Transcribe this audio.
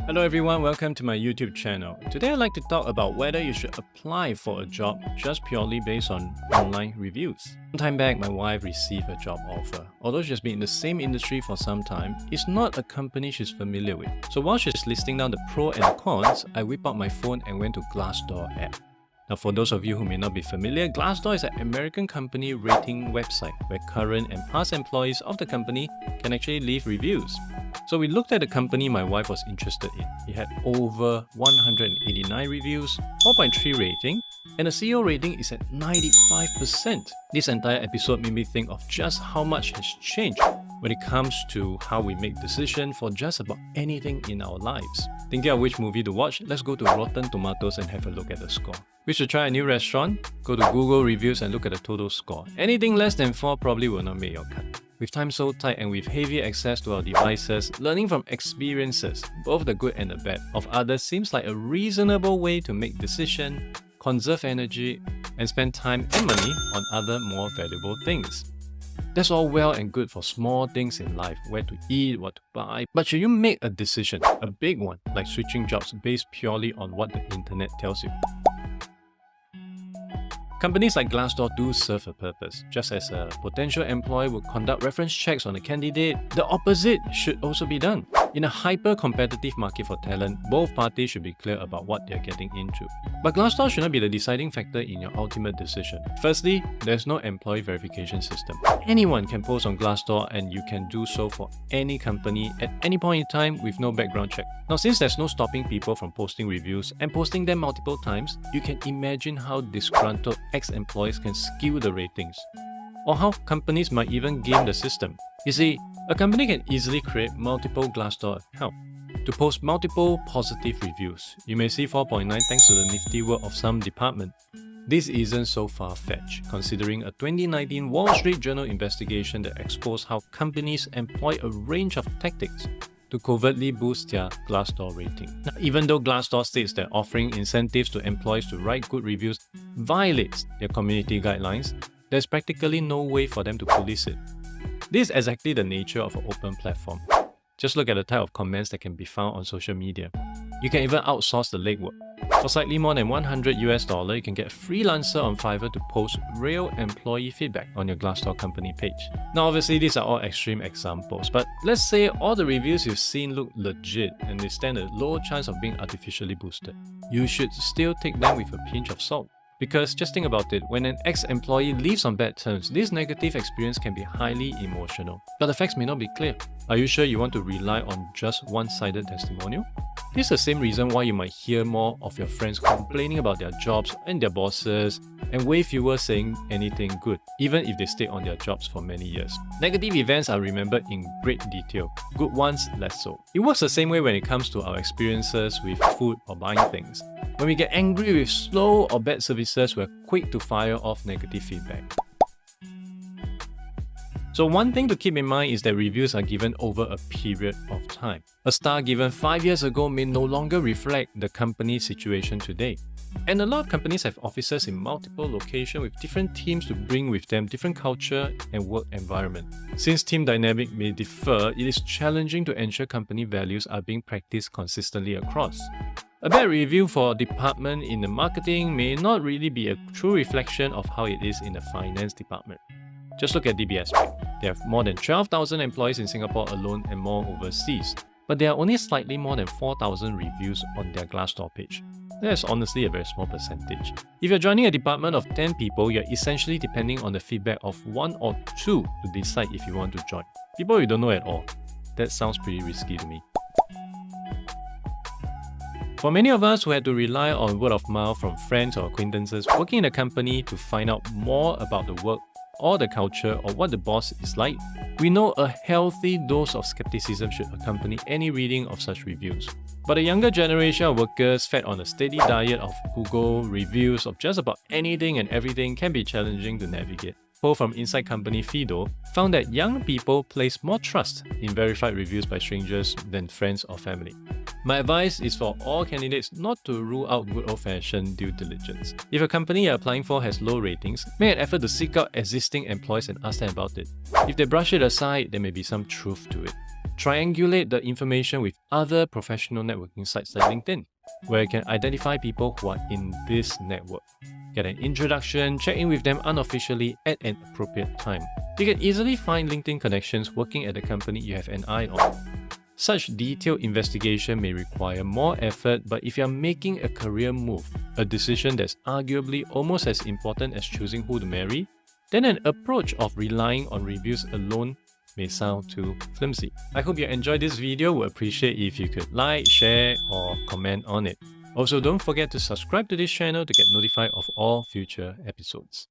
Hello everyone, welcome to my YouTube channel. Today I'd like to talk about whether you should apply for a job just purely based on online reviews. Some time back, my wife received a job offer. Although she's been in the same industry for some time, it's not a company she's familiar with. So while she's listing down the pros and cons, I whip out my phone and went to Glassdoor app. Now for those of you who may not be familiar, Glassdoor is an American company rating website where current and past employees of the company can actually leave reviews. So we looked at the company my wife was interested in. It had over 189 reviews, 4.3 rating, and the CEO rating is at 95%. This entire episode made me think of just how much has changed when it comes to how we make decisions for just about anything in our lives. Thinking of which movie to watch? Let's go to Rotten Tomatoes and have a look at the score. We should try a new restaurant? Go to Google reviews and look at the total score. Anything less than 4 probably will not make your cut. With time so tight and with heavy access to our devices, learning from experiences, both the good and the bad, of others seems like a reasonable way to make decisions, conserve energy, and spend time and money on other more valuable things. That's all well and good for small things in life, where to eat, what to buy. But should you make a decision, a big one, like switching jobs based purely on what the internet tells you? Companies like Glassdoor do serve a purpose. Just as a potential employer would conduct reference checks on a candidate, the opposite should also be done. In a hyper-competitive market for talent, both parties should be clear about what they're getting into. But Glassdoor should not be the deciding factor in your ultimate decision. Firstly, there's no employee verification system. Anyone can post on Glassdoor and you can do so for any company at any point in time with no background check. Now, since there's no stopping people from posting reviews and posting them multiple times, you can imagine how disgruntled ex-employees can skew the ratings, or how companies might even game the system. You see, a company can easily create multiple Glassdoor accounts to post multiple positive reviews. You may see 4.9 thanks to the nifty work of some department. This isn't so far-fetched, considering a 2019 Wall Street Journal investigation that exposed how companies employ a range of tactics to covertly boost their Glassdoor rating. Now, even though Glassdoor states that offering incentives to employees to write good reviews violates their community guidelines, there's practically no way for them to police it. This is exactly the nature of an open platform. Just look at the type of comments that can be found on social media. You can even outsource the legwork. For slightly more than $100 US, you can get a freelancer on Fiverr to post real employee feedback on your Glassdoor company page. Now obviously these are all extreme examples, but let's say all the reviews you've seen look legit and they stand a low chance of being artificially boosted. You should still take them with a pinch of salt. Because just think about it, when an ex-employee leaves on bad terms, this negative experience can be highly emotional. But the facts may not be clear. Are you sure you want to rely on just one-sided testimonial? This is the same reason why you might hear more of your friends complaining about their jobs and their bosses, and way fewer saying anything good, even if they stay on their jobs for many years. Negative events are remembered in great detail, good ones less so. It works the same way when it comes to our experiences with food or buying things. When we get angry with slow or bad services, we're quick to fire off negative feedback. So one thing to keep in mind is that reviews are given over a period of time. A star given 5 years ago may no longer reflect the company's situation today. And a lot of companies have offices in multiple locations with different teams to bring with them different culture and work environment. Since team dynamic may differ, it is challenging to ensure company values are being practiced consistently across. A bad review for a department in the marketing may not really be a true reflection of how it is in the finance department. Just look at DBS. They have more than 12,000 employees in Singapore alone and more overseas. But there are only slightly more than 4,000 reviews on their Glassdoor page. That's honestly a very small percentage. If you're joining a department of 10 people, you're essentially depending on the feedback of 1 or 2 to decide if you want to join. People you don't know at all. That sounds pretty risky to me. For many of us who had to rely on word of mouth from friends or acquaintances working in a company to find out more about the work or the culture or what the boss is like, we know a healthy dose of skepticism should accompany any reading of such reviews. But a younger generation of workers fed on a steady diet of Google reviews of just about anything and everything can be challenging to navigate. Poll from inside company Fido found that young people place more trust in verified reviews by strangers than friends or family. My advice is for all candidates not to rule out good old-fashioned due diligence. If a company you're applying for has low ratings, make an effort to seek out existing employees and ask them about it. If they brush it aside, there may be some truth to it. Triangulate the information with other professional networking sites like LinkedIn, where you can identify people who are in this network. Get an introduction, check in with them unofficially at an appropriate time. You can easily find LinkedIn connections working at the company you have an eye on. Such detailed investigation may require more effort, but if you are making a career move, a decision that's arguably almost as important as choosing who to marry, then an approach of relying on reviews alone may sound too flimsy. I hope you enjoyed this video. Would appreciate if you could like, share, or comment on it. Also, don't forget to subscribe to this channel to get notified of all future episodes.